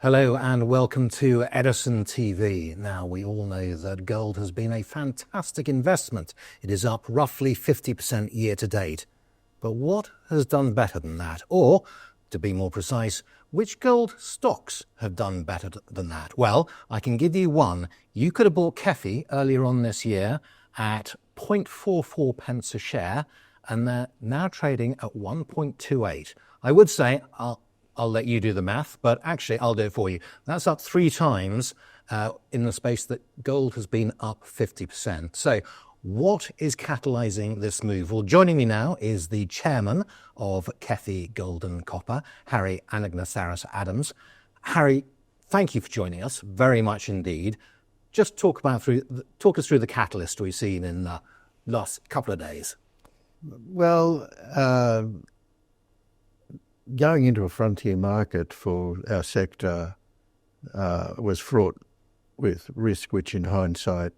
Hello and welcome to Edison TV. Now, we all know that gold has been a fantastic investment. It is up roughly 50% year to date. But what has done better than that? Or, to be more precise, which gold stocks have done better than that? Well, I can give you one. You could have bought KEFI earlier on this year at 0.44 pence a share, and they're now trading at 1.28. I would say I'll let you do the math, but actually I'll do it for you. That's up 3 times in the space that gold has been up 50%. So what is catalysing this move? Well, joining me now is the chairman of KEFI Gold and Copper, Harry Anagnostaras-Adams. Harry, thank you for joining us, very much indeed. Just talk us through the catalyst we've seen in the last couple of days. Well, going into a frontier market for our sector was fraught with risk, which in hindsight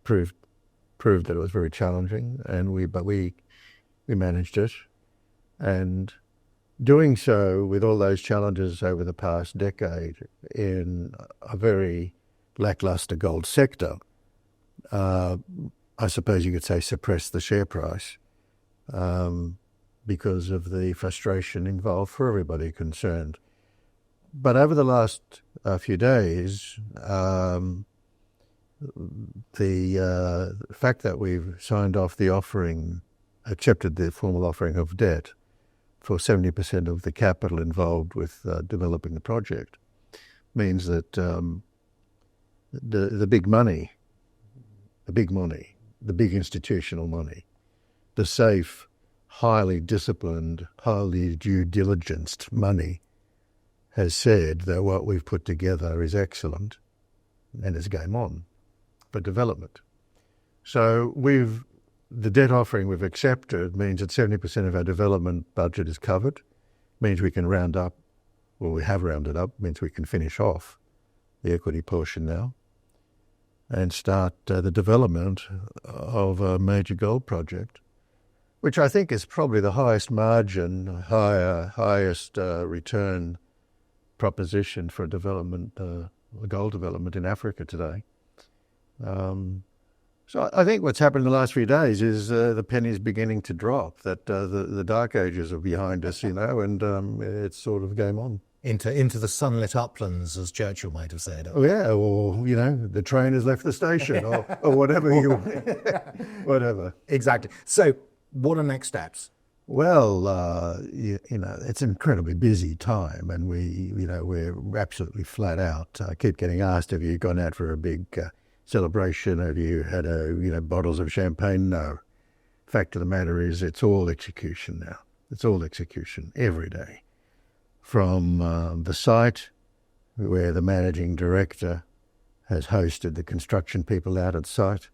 proved that it was very challenging, but we managed it. And doing so with all those challenges over the past decade in a very lackluster gold sector, I suppose you could say suppressed the share price. Because of the frustration involved for everybody concerned. But over the last few days, the fact that we've signed off the offering, accepted the formal offering of debt for 70% of the capital involved with developing the project, means that the big money, the big institutional money, the safe, highly disciplined, highly due diligenced money has said that what we've put together is excellent and it's game on for development. So the debt offering we've accepted means that 70% of our development budget is covered, means we can round up, well, we have rounded up, means we can finish off the equity portion now and start the development of a major gold project, which I think is probably the highest margin, highest return proposition for development, gold development in Africa today. So I think what's happened in the last few days is the penny is beginning to drop, that the dark ages are behind us, and it's sort of game on. Into the sunlit uplands, as Churchill might have said. Oh yeah, or the train has left the station, or whatever whatever. Exactly. So, what are next steps? Well, it's an incredibly busy time, and we're absolutely flat out. I keep getting asked, have you gone out for a big celebration? Have you had bottles of champagne? No. Fact of the matter is, it's all execution now. It's all execution every day. From the site, where the managing director has hosted the construction people out at site,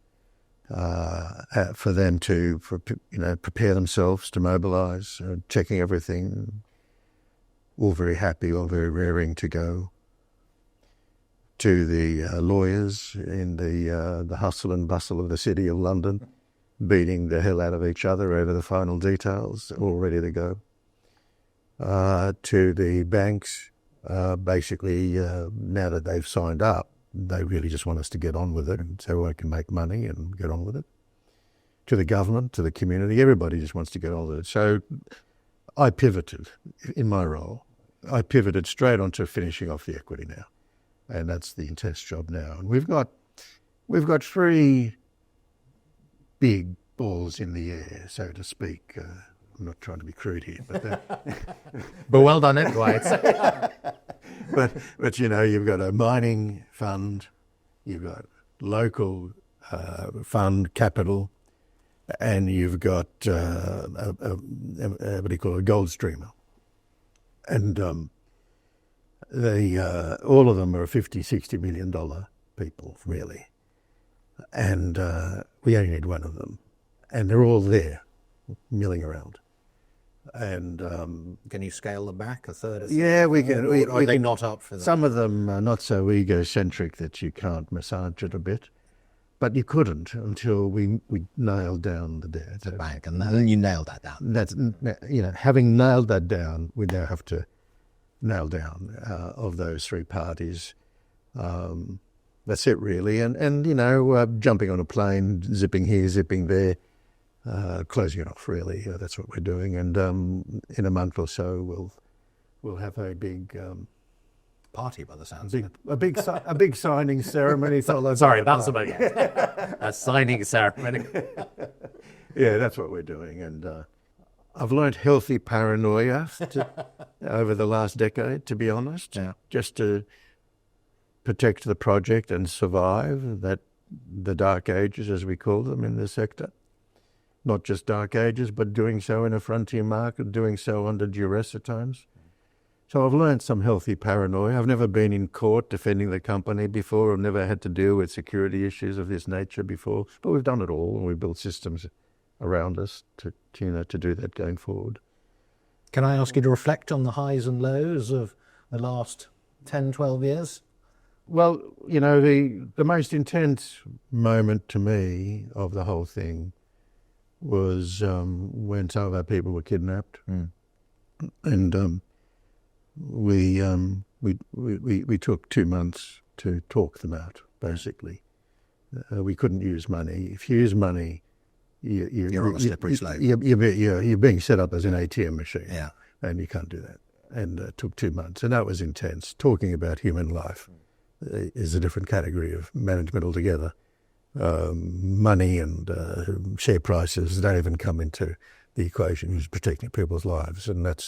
for them to prepare themselves to mobilise, checking everything, all very happy, all very raring to go, to the lawyers in the hustle and bustle of the city of London, beating the hell out of each other over the final details, all ready to go, to the banks, basically now that they've signed up, they really just want us to get on with it so I can make money and get on with it. To the government, to the community, everybody just wants to get on with it. So I pivoted in my role. I pivoted straight onto finishing off the equity now. And that's the intense job now. And we've got 3 big balls in the air, so to speak. I'm not trying to be crude here, but but well done anyway. But you've got a mining fund, you've got local fund capital, and you've got a gold streamer, and all of them are $50-60 million people, really, and we only need one of them, and they're all there, milling around. And can you scale them back a third? Yeah, we can. Are they not up for that? Some of them are not so egocentric that you can't massage it a bit, But you couldn't until we nailed down the debt. The bank, and then you nailed that down. That's, having nailed that down, we now have to nail down of those three parties. That's it, really. And jumping on a plane, zipping here, zipping there, closing it off, really. That's what we're doing. And in a month or so, we'll have a big Party, by the sounds of it. a big signing ceremony. Sorry, that's about a signing ceremony. Yeah, that's what we're doing. And I've learned healthy paranoia over the last decade, to be honest, just to protect the project and survive the dark ages, as we call them in the sector. Not just dark ages, but doing so in a frontier market, doing so under duress at times. So I've learned some healthy paranoia. I've never been in court defending the company before. I've never had to deal with security issues of this nature before. But we've done it all, and we've built systems around us to do that going forward. Can I ask you to reflect on the highs and lows of the last 10, 12 years? Well, the most intense moment to me of the whole thing was when some of our people were kidnapped. And we took 2 months to talk them out, basically. We couldn't use money. If you use money, You're on a slippery slope. You're being set up as an ATM machine. Yeah. And you can't do that. And it took 2 months. And that was intense. Talking about human life is a different category of management altogether. Money and share prices don't even come into the equation. It's protecting people's lives. And that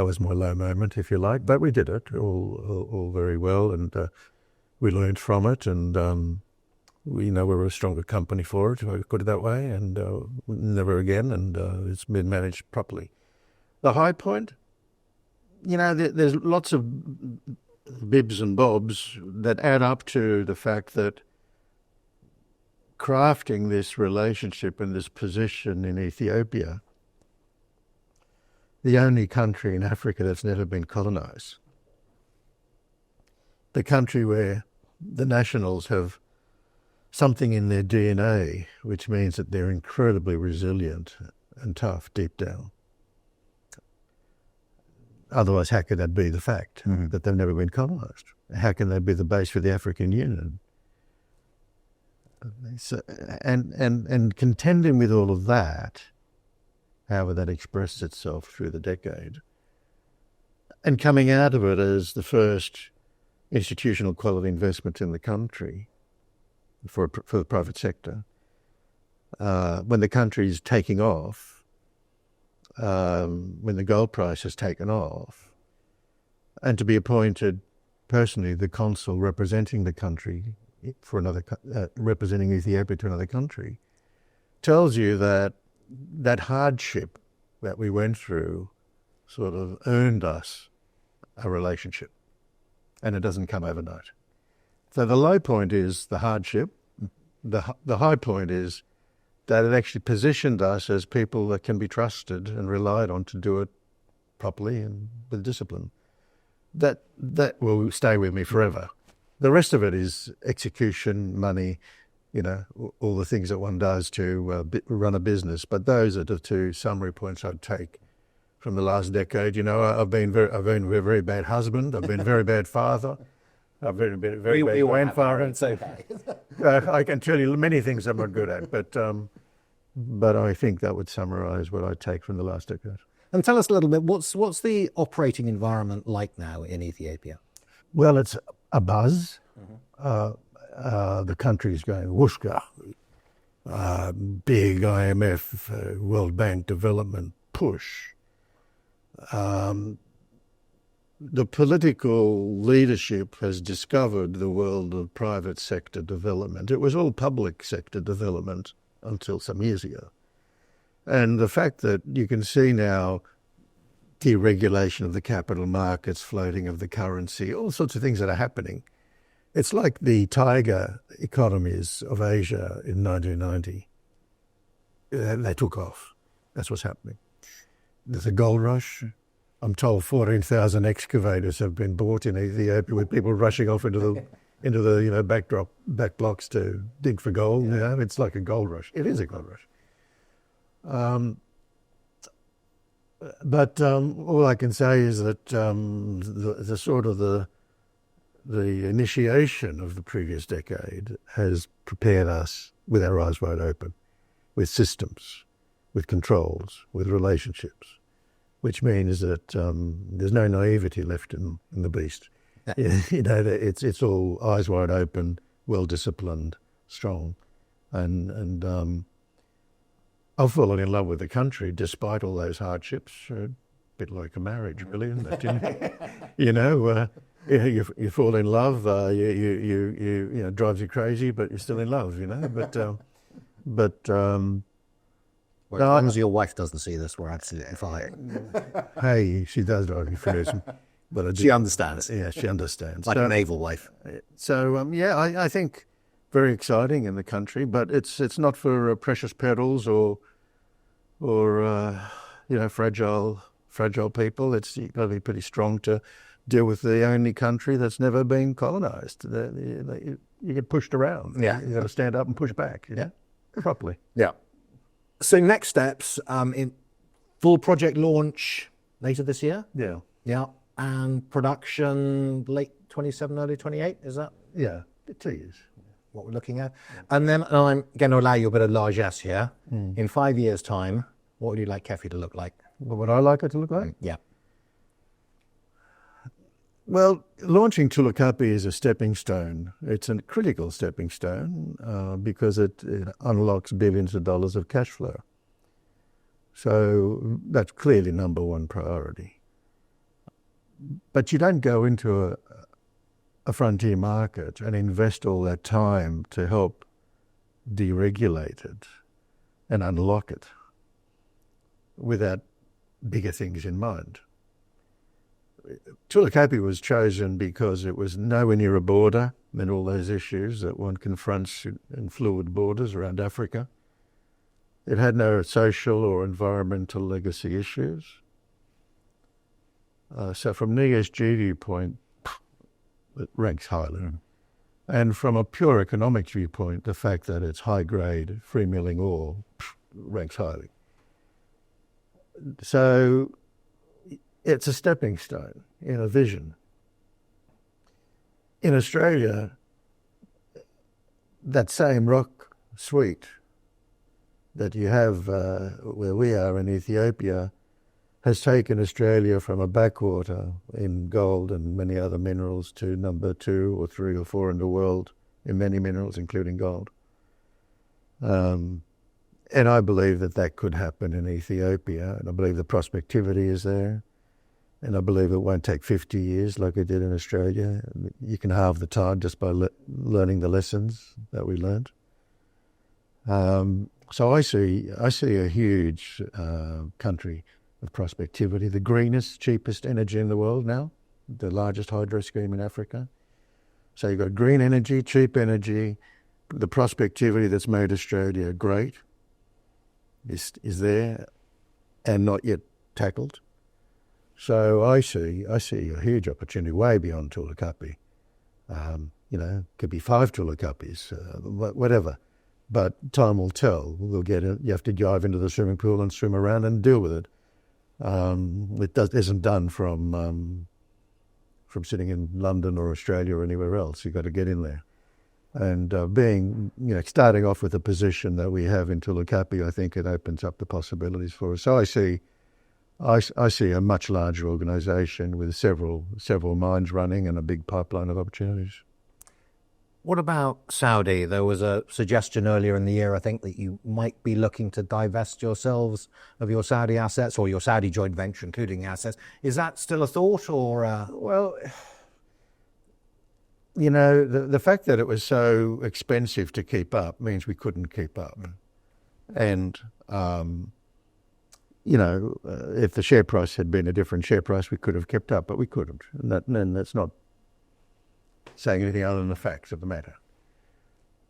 was my low moment, if you like. But we did it all very well, and we learned from it, and we're a stronger company for it, if I could put it that way, and never again, and it's been managed properly. The high point, there's lots of bibs and bobs that add up to the fact that crafting this relationship and this position in Ethiopia, the only country in Africa that's never been colonized, the country where the nationals have something in their DNA which means that they're incredibly resilient and tough deep down. Otherwise, how could that be the fact that they've never been colonized? How can that be the base for the African Union? So, and contending with all of that, however that expressed itself through the decade, and coming out of it as the first institutional quality investment in the country for the private sector, when the country is taking off, when the gold price has taken off, and to be appointed personally the consul representing the country for another, representing Ethiopia to another country, tells you that hardship that we went through sort of earned us a relationship, and it doesn't come overnight. So the low point is the hardship. The high point is that it actually positioned us as people that can be trusted and relied on to do it properly and with discipline. That will stay with me forever. The rest of it is execution, money, all the things that one does to run a business. But those are the two summary points I'd take from the last decade. I've been a very bad husband. I've been a very bad father. I've been a very bad grandfather. And so I can tell you many things I'm not good at, but I think that would summarise what I take from the last decade. And tell us a little bit, what's the operating environment like now in Ethiopia? Well, it's a buzz. The country's going whooshka. Big IMF, World Bank development push. The political leadership has discovered the world of private sector development. It was all public sector development until some years ago. And the fact that you can see now deregulation of the capital markets, floating of the currency, all sorts of things that are happening. It's like the tiger economies of Asia in 1990. They took off. That's what's happening. There's a gold rush. I'm told 14,000 excavators have been bought in Ethiopia with people rushing off into into the back blocks to dig for gold. It's like a gold rush. It is a gold rush. But all I can say is that the sort of the initiation of the previous decade has prepared us with our eyes wide open, with systems, with controls, with relationships, which means that there's no naivety left in the beast. It's all eyes wide open, well disciplined, strong, and I've fallen in love with the country despite all those hardships. A bit like a marriage, really, isn't it? You fall in love, it drives you crazy, but you're still in love, But Well, as long as your wife doesn't see this, we're absolutely fine. Hey, she does drive me crazy, but She understands. Yeah, she understands. Like a naval wife. So I think very exciting in the country, but it's not for precious petals or fragile people. You've got to be pretty strong to deal with the only country that's never been colonized. You get pushed around. Yeah. You got to stand up and push back. Properly. Yeah. So next steps, in full project launch later this year? Yeah. Yeah. And production late 27, early 28, is that? Yeah. 2 years. What we're looking at? And then I'm going to allow you a bit of largesse here. In 5 years' time, what would you like KEFI to look like? What would I like it to look like? Yeah. Well, launching Tulu Kapi is a stepping stone. It's a critical stepping stone because it unlocks billions of dollars of cash flow. So that's clearly number one priority. But you don't go into a frontier market and invest all that time to help deregulate it and unlock it without bigger things in mind. Tulu Kapi was chosen because it was nowhere near a border and all those issues that one confronts in fluid borders around Africa. It had no social or environmental legacy issues. So from an ESG viewpoint, it ranks highly. And from a pure economic viewpoint, the fact that it's high-grade, free-milling ore ranks highly. So it's a stepping stone in a vision. In Australia, that same rock suite that you have where we are in Ethiopia has taken Australia from a backwater in gold and many other minerals to number 2 or 3 or 4 in the world in many minerals, including gold. And I believe that could happen in Ethiopia, and I believe the prospectivity is there. And I believe it won't take 50 years like it did in Australia. You can halve the time just by learning the lessons that we learned. So I see a huge country of prospectivity, the greenest, cheapest energy in the world now, the largest hydro scheme in Africa. So you've got green energy, cheap energy, the prospectivity that's made Australia great is there and not yet tackled. So I see a huge opportunity way beyond Tulu Kapi. Could be 5 Tulu Kapis, whatever. But time will tell. We'll get it. You have to dive into the swimming pool and swim around and deal with it. It isn't done from sitting in London or Australia or anywhere else. You've got to get in there. And starting off with the position that we have in Tulu Kapi, I think it opens up the possibilities for us. So I see a much larger organisation with several mines running and a big pipeline of opportunities. What about Saudi? There was a suggestion earlier in the year, I think, that you might be looking to divest yourselves of your Saudi assets or your Saudi joint venture, including assets. Is that still a thought, or? Well, the fact that it was so expensive to keep up means we couldn't keep up. And, if the share price had been a different share price, we could have kept up, but we couldn't. And that's not saying anything other than the facts of the matter.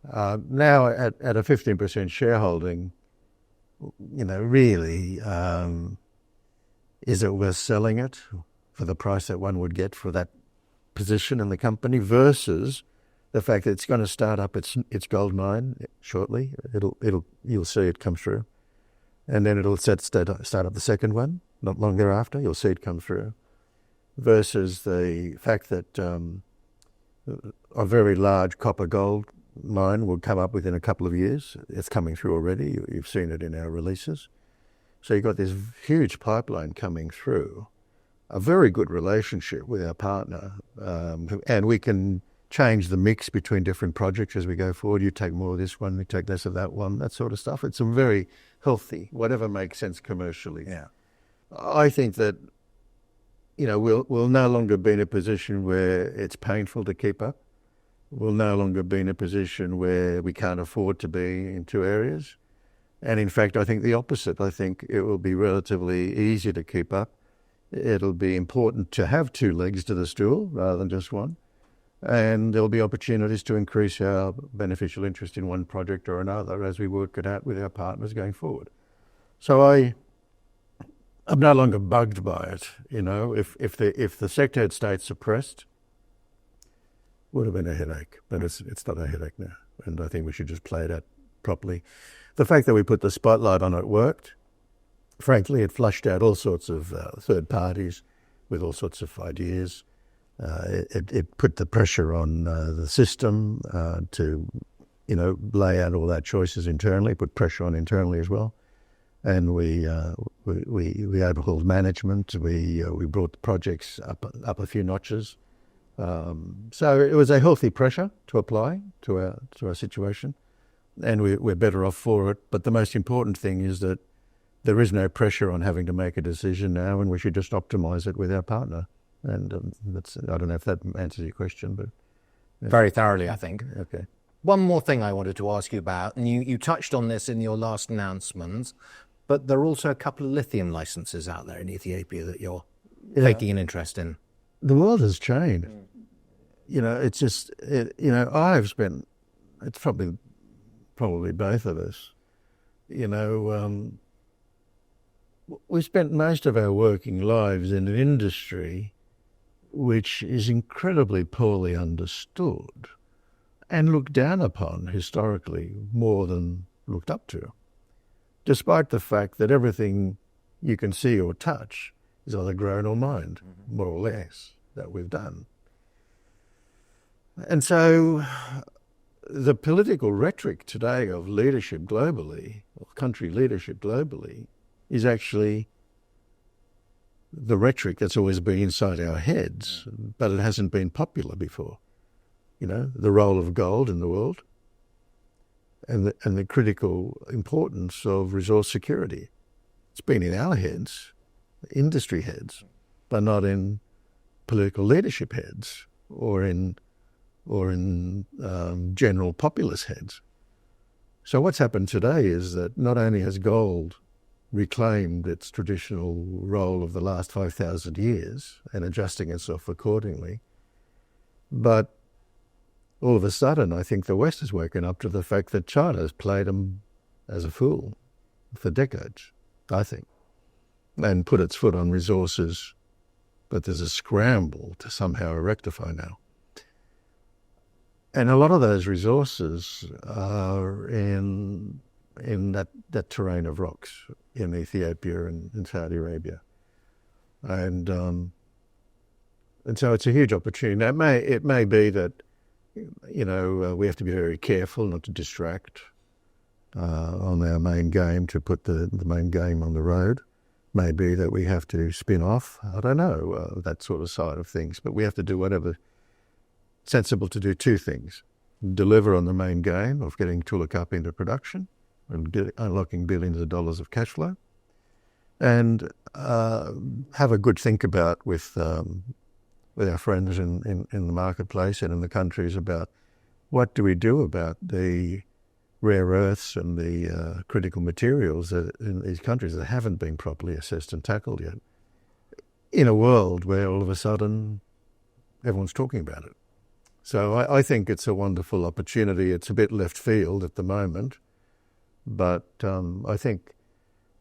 Now, at a 15% shareholding, really, is it worth selling it for the price that one would get for that position in the company versus the fact that it's going to start up its gold mine shortly. You'll see it come through, and then it'll start up the second one not long thereafter. You'll see it come through, versus the fact that a very large copper gold mine will come up within a couple of years. It's coming through already. You've seen it in our releases. So you've got this huge pipeline coming through, a very good relationship with our partner, and we can change the mix between different projects as we go forward. You take more of this one, we take less of that one, that sort of stuff. It's a very healthy, whatever makes sense commercially. Yeah. I think that, we'll no longer be in a position where it's painful to keep up. We'll no longer be in a position where we can't afford to be in two areas. And in fact, I think the opposite. I think it will be relatively easy to keep up. It'll be important to have two legs to the stool rather than just one. And there'll be opportunities to increase our beneficial interest in one project or another as we work it out with our partners going forward. So I'm no longer bugged by it. If the sector had stayed suppressed, would have been a headache, but it's not a headache now. And I think we should just play it out properly. The fact that we put the spotlight on it worked. Frankly, it flushed out all sorts of third parties with all sorts of ideas. It put the pressure on the system to, lay out all that choices internally, put pressure on internally as well. And we overhauled management. We brought the projects up a few notches. So it was a healthy pressure to apply to our situation, and we're better off for it. But the most important thing is that there is no pressure on having to make a decision now, and we should just optimise it with our partner. And I don't know if that answers your question, but Very thoroughly, I think. okay. One more thing I wanted to ask you about, and you touched on this in your last announcement, but there are also a couple of lithium licenses out there in Ethiopia that you're taking an interest in. The world has changed. It's just, I've spent, it's probably both of us, we spent most of our working lives in an industry which is incredibly poorly understood and looked down upon historically more than looked up to, despite the fact that everything you can see or touch is either grown or mined, more or less, that we've done. And so the political rhetoric today of leadership globally, or country leadership globally, is actually the rhetoric that's always been inside our heads, but it hasn't been popular before. The role of gold in the world and the critical importance of resource security. It's been in our heads, industry heads, but not in political leadership heads or in general populace heads. So what's happened today is that not only has gold reclaimed its traditional role of the last 5,000 years and adjusting itself accordingly, but all of a sudden I think the West has woken up to the fact that China has played them as a fool for decades, I think, and put its foot on resources, but there's a scramble to somehow rectify now. And a lot of those resources are in that terrain of rocks in Ethiopia and in Saudi Arabia. And so it's a huge opportunity. Now, it may be that, we have to be very careful not to distract on our main game, to put the main game on the road. Maybe that we have to spin off, I don't know, that sort of side of things. But we have to do whatever sensible to do two things: deliver on the main game of getting Tulu Kapi into production and unlocking billions of dollars of cash flow, and have a good think about with our friends in the marketplace and in the countries about what do we do about the rare earths and the critical materials in these countries that haven't been properly assessed and tackled yet, in a world where all of a sudden everyone's talking about it. So I think it's a wonderful opportunity. It's a bit left field at the moment, but I think,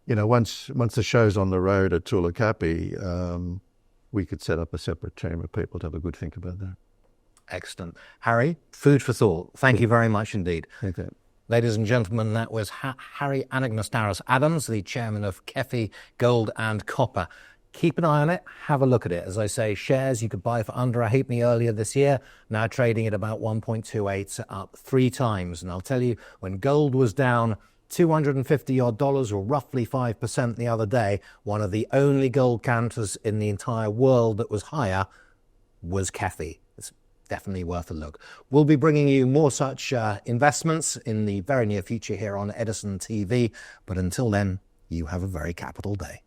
once the show's on the road at Tulu Kapi, we could set up a separate team of people to have a good think about that. Excellent. Harry, food for thought. Thank you very much indeed. Okay. Ladies and gentlemen, that was Harry Anagnostaras-Adams, the chairman of KEFI Gold and Copper. Keep an eye on it. Have a look at it. As I say, shares you could buy for under a halfpenny earlier this year, now trading at about 1.28, up 3 times. And I'll tell you, when gold was down $250 odd, or roughly 5% the other day, one of the only gold counters in the entire world that was higher was KEFI. It's definitely worth a look. We'll be bringing you more such investments in the very near future here on Edison TV. But until then, you have a very capital day.